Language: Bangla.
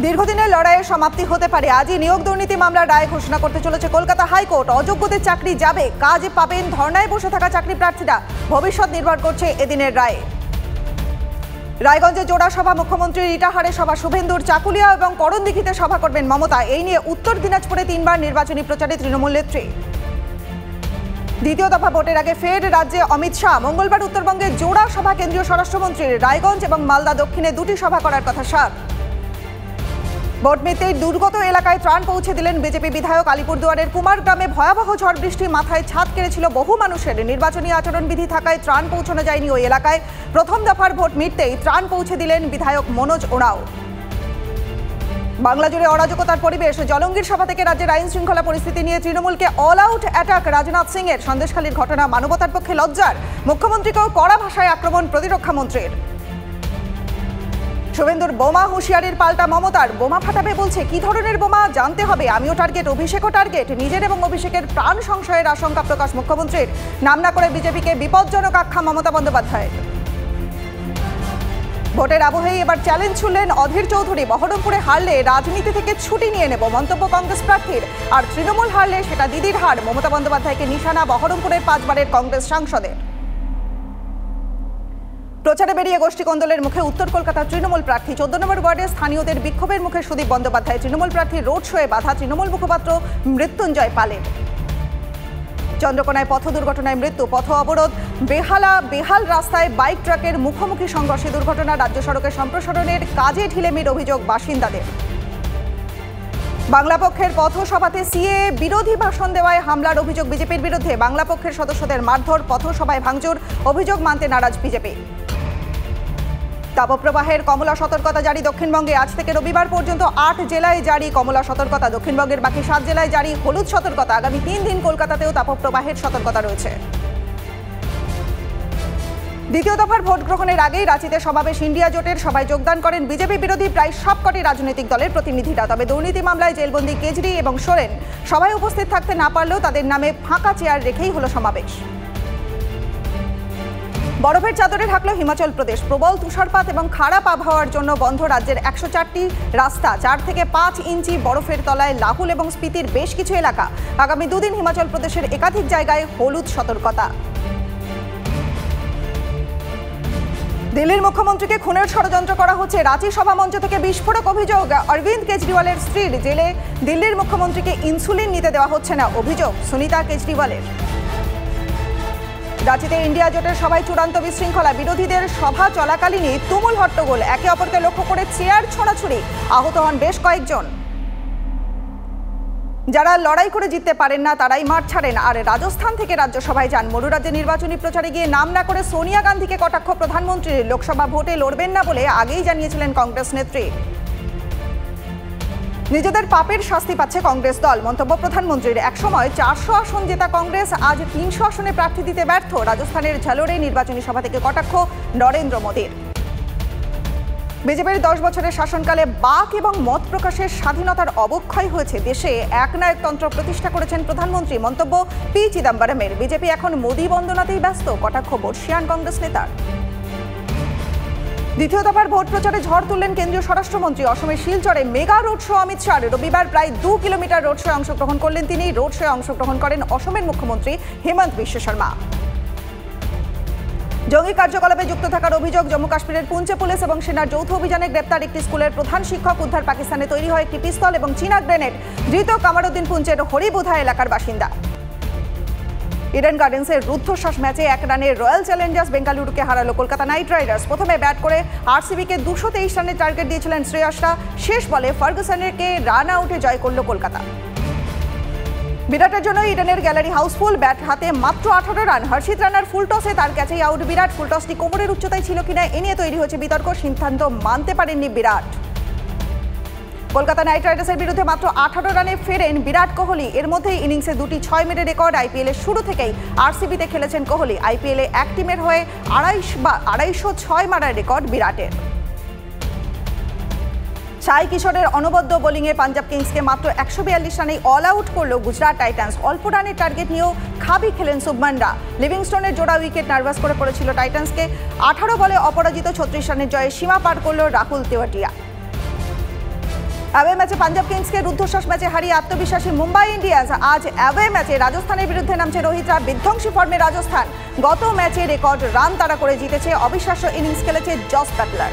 দীর্ঘদিনের লড়াইয়ের সমাপ্তি হতে পারে। আজই নিয়োগ দুর্নীতি মামলার রায় ঘোষণা করতে চলেছে কলকাতা হাইকোর্ট। অযোগ্যদের চাকরি যাবে, কাজ পাবেন ধর্নায় বসে থাকা চাকরি প্রার্থীরা। ভবিষ্যৎ নির্ভর করছে এদিনের রায়ে। রায়গঞ্জে জোড়া সভা মুখ্যমন্ত্রীর ইটাহারে সভা শুভেন্দুর, চাকুলিয়া এবং করণদিঘিতে সভা করবেন মমতা। এই নিয়ে উত্তর দিনাজপুরে 3বার নির্বাচনী প্রচারে তৃণমূল নেত্রী। দ্বিতীয় দফা ভোটের আগে ফের রাজ্যে অমিত শাহ। মঙ্গলবার উত্তরবঙ্গে জোড়া সভা কেন্দ্রীয় স্বরাষ্ট্রমন্ত্রীর। রায়গঞ্জ এবং মালদা দক্ষিণে 2টি সভা করার কথা সার। ভোট মিলতেই দুর্গত এলাকায় ত্রাণ পৌঁছে দিলেন বিজেপি বিধায়ক। আলিপুরদুয়ারের কুমারগ্রামে ভয়াবহ ঝড় বৃষ্টি, মাথায় ছাদ কেড়েছিল বহু মানুষের। নির্বাচনী আচরণবিধি থাকায় ত্রাণ পৌঁছানো যায়নি ওই এলাকায়। প্রথম দফার ভোট মিটতেই ত্রাণ পৌঁছে দিলেন বিধায়ক মনোজ ওরাও। বাংলা জুড়ে অরাজকতার পরিবেশ। জলঙ্গির সভা থেকে রাজ্যের আইন শৃঙ্খলা পরিস্থিতি নিয়ে তৃণমূলকে all out attack Rajnath Singh এর। সন্দেশখালীর ঘটনা মানবতার পক্ষে লজ্জার। মুখ্যমন্ত্রীকেও কড়া ভাষায় আক্রমণ প্রতিরক্ষা মন্ত্রীর। শুভেন্দুর বোমা হুঁশিয়ারির পাল্টা মমতার। বোমা ফাটাবে বলছে, কি ধরনের বোমা জানতে হবে। আমিও টার্গেট, অভিষেকও টার্গেট। নিজের এবং অভিষেকের প্রাণ সংশয়ের আশঙ্কা প্রকাশ মুখ্যমন্ত্রীর। নাম না করে বিজেপিকে বিপজ্জনক আখ্যা মমতা বন্দ্যোপাধ্যায়ের। ভোটের আবহেই এবার চ্যালেঞ্জ ছুড়লেন অধীর চৌধুরী। বহরমপুরে হারলে রাজনীতি থেকে ছুটি নিয়ে নেব, মন্তব্য কংগ্রেস প্রার্থীর। আর তৃণমূল হারলে সেটা দিদির হার, মমতা বন্দ্যোপাধ্যায়কে নিশানা বহরমপুরের 5 বারের কংগ্রেস সাংসদের। প্রচারে বেরিয়ে গোষ্ঠী কোন্দলের মুখে উত্তর কলকাতার তৃণমূল প্রার্থী। 14 নম্বর ওয়ার্ডে স্থানীয়দের বিক্ষোভের মুখে সুদীপ বন্দ্যোপাধ্যায়। তৃণমূল প্রার্থীর রোড শোয়ে বাধা তৃণমূল মুখপাত্র মৃত্যুঞ্জয় পালের। চন্দ্রকোনায় পথ দুর্ঘটনায় মৃত্যু, পথ অবরোধ। বেহাল রাস্তায় বাইক ট্রাকের মুখোমুখি সংঘর্ষে দুর্ঘটনা। রাজ্য সড়কের সম্প্রসারণের কাজে ঢিলেমির অভিযোগ বাসিন্দাদের। বাংলা পক্ষের পথসভাতে সিএ বিরোধী ভাষণ দেওয়ায় হামলার অভিযোগ বিজেপির বিরুদ্ধে। বাংলা পক্ষের সদস্যদের মারধর, পথসভায় ভাঙচুর, অভিযোগ মানতে নারাজ বিজেপি। তাপপ্রবাহের কমলা সতর্কতা জারি দক্ষিণবঙ্গে। আজ থেকে রবিবার পর্যন্ত 8 জেলায় জারি কমলা সতর্কতা। দক্ষিণবঙ্গের বাকি 7 জেলায় জারি হলুদ সতর্কতা। আগামী 3 দিন কলকাতাতেও তাপপ্রবাহের সতর্কতা রয়েছে। দ্বিতীয় দফার ভোট গ্রহণের আগেই রাঁচিতে সমাবেশ ইন্ডিয়া জোটের। সভায় যোগদান করেন বিজেপি বিরোধী প্রায় সবকটি রাজনৈতিক দলের প্রতিনিধিরা। তবে দুর্নীতি মামলায় জেলবন্দি কেজরি এবং সোরেন সভায় উপস্থিত থাকতে না পারলেও তাদের নামে ফাঁকা চেয়ার রেখেই হলো সমাবেশ। বরফের চাদরে ঢাকল হিমাচল প্রদেশ। প্রবল তুষারপাত এবং খারাপ আবহাওয়ার জন্য বন্ধ রাজ্যের 104টি রাস্তা। 4 থেকে 5 ইঞ্চি বরফের তলায় লাহুল এবং স্পিতির বেশ কিছু এলাকা। আগামী 2 দিন হিমাচল প্রদেশের একাধিক জায়গায় হলুদ সতর্কতা। দিল্লির মুখ্যমন্ত্রীকে খুনের ষড়যন্ত্র করা হচ্ছে। রাঁচি সভামঞ্চ থেকে বিস্ফোরক অভিযোগ। অরবিন্দ কেজরিওয়ালের স্ত্রীর। জেলে দিল্লির মুখ্যমন্ত্রীকে ইনসুলিন নিতে দেওয়া হচ্ছে না, অভিযোগ সুনিতা কেজরিওয়ালের। রাঁচিতে ইন্ডিয়া জোটের সভায় চূড়ান্ত বিশৃঙ্খলা। বিরোধীদের সভা চলাকালীনই তুমুল হট্টগোল। একে অপরকে লক্ষ্য করে চেয়ার ছোড়াছুড়ি, আহত হন বেশ কয়েকজন। যারা লড়াই করে জিততে পারেন না তারাই মাঠ ছাড়েন। আর রাজস্থান থেকে রাজ্যসভায় যান। মরুরাজ্যে নির্বাচনী প্রচারে গিয়ে নাম না করে সোনিয়া গান্ধীকে কটাক্ষ প্রধানমন্ত্রীর। লোকসভা ভোটে লড়বেন না বলে আগেই জানিয়েছিলেন কংগ্রেস নেত্রী। নিজেদের পাপের শাস্তি পাচ্ছে কংগ্রেস দল, মন্তব্য প্রধানমন্ত্রীর। একসময় 400 আসন জেতা কংগ্রেস আজ 300 আসনে প্রার্থী দিতে ব্যর্থ। রাজস্থানের ঝালোরে নির্বাচনী সভা থেকে কটাক্ষ নরেন্দ্র মোদীর। বিজেপির 10 বছরের শাসনকালে বাক এবং মত প্রকাশের স্বাধীনতার অবক্ষয় হয়েছে। দেশে একনায়কতন্ত্র প্রতিষ্ঠা করেছেন প্রধানমন্ত্রী, মন্তব্য পি চিদম্বরমের। বিজেপি এখন মোদী বন্দনাতেই ব্যস্ত, কটাক্ষ বর্ষিয়ান কংগ্রেস নেতার। দ্বিতীয় দফার ভোট প্রচারে ঝড় তুললেন কেন্দ্রীয় স্বরাষ্ট্রমন্ত্রী। অসমের শিলচরে mega road show Amit Shah. রবিবার প্রায় 2 কিলোমিটার রোড শোয়ে অংশগ্রহণ করলেন তিনি। রোড শোয়ে অংশগ্রহণ করেন অসমের মুখ্যমন্ত্রী হেমন্ত বিশ্ব শর্মা। জঙ্গি কার্যকলাপে যুক্ত থাকার অভিযোগ। জম্মু কাশ্মীরের পুঞ্চে পুলিশ এবং সেনার যৌথ অভিযানে গ্রেপ্তার একটি স্কুলের প্রধান শিক্ষক। উদ্ধার পাকিস্তানে তৈরি হয় একটি পিস্তল এবং চীনা গ্রেনেড। ধৃত কামারুদ্দিন পুঞ্চের হরিবুধা এলাকার বাসিন্দা। ইডেন গার্ডেন্সের রুদ্ধশ্বাস ম্যাচে 1 রানে রয়্যাল চ্যালেঞ্জার্স বেঙ্গালুরুকে হারালো কলকাতা নাইট রাইডার্স। প্রথমে ব্যাট করে আরসিবিকে 223 রানের টার্গেট দিয়েছিলেন শ্রেয়সরা। শেষ বলে ফার্গুসনকে রান আউটে জয় করল কলকাতা। বিরাটের জন্য ইডেনের গ্যালারি হাউসফুল। ব্যাট হাতে মাত্র 18 রান। হর্ষিত রানার ফুল টসে তার ক্যাচেই আউট বিরাট। ফুল টসটি কোমরের উচ্চতায় ছিল কিনা এ নিয়ে তৈরি হয়েছে বিতর্ক। সিদ্ধান্ত মানতে পারেননি বিরাট। কলকাতা নাইট রাইডার্সের বিরুদ্ধে মাত্র 18 রানে ফেরেন বিরাট কোহলি। এর মধ্যেই ইনিংসে 2টি 6 মেরে রেকর্ড। আইপিএলের শুরু থেকেই আরসিবিতে খেলেছেন কোহলি। আইপিএলে এক টিমের হয়ে 256 মারার রেকর্ড বিরাটের। সাই কিশোরের অনবদ্য বোলিংয়ে পাঞ্জাব কিংসকে মাত্র 142 রানেই অল আউট করল গুজরাট টাইটান্স। অল্প রানের টার্গেট নিয়েও খাবি খেলেন শুভমান। লিভিংস্টোনের জোড়া উইকেট নার্ভাস করে পড়েছিল টাইটান্সকে। 18 বলে অপরাজিত 36 রানের জয়ে সীমা পার করল রাহুল তেওয়াটিয়া। অ্যাওয়ে ম্যাচে পাঞ্জাব কিংসকে রুদ্ধশ্বাস ম্যাচে হারিয়ে আত্মবিশ্বাসী মুম্বাই ইন্ডিয়ান্স। আজ অ্যাওয়ে ম্যাচে রাজস্থানের বিরুদ্ধে নামছে রোহিতরা। বিধ্বংসী ফর্মে রাজস্থান। গত ম্যাচে রেকর্ড রান তাড়া করে জিতেছে। অবিশ্বাস্য ইনিংস খেলেছে জস বাটলার।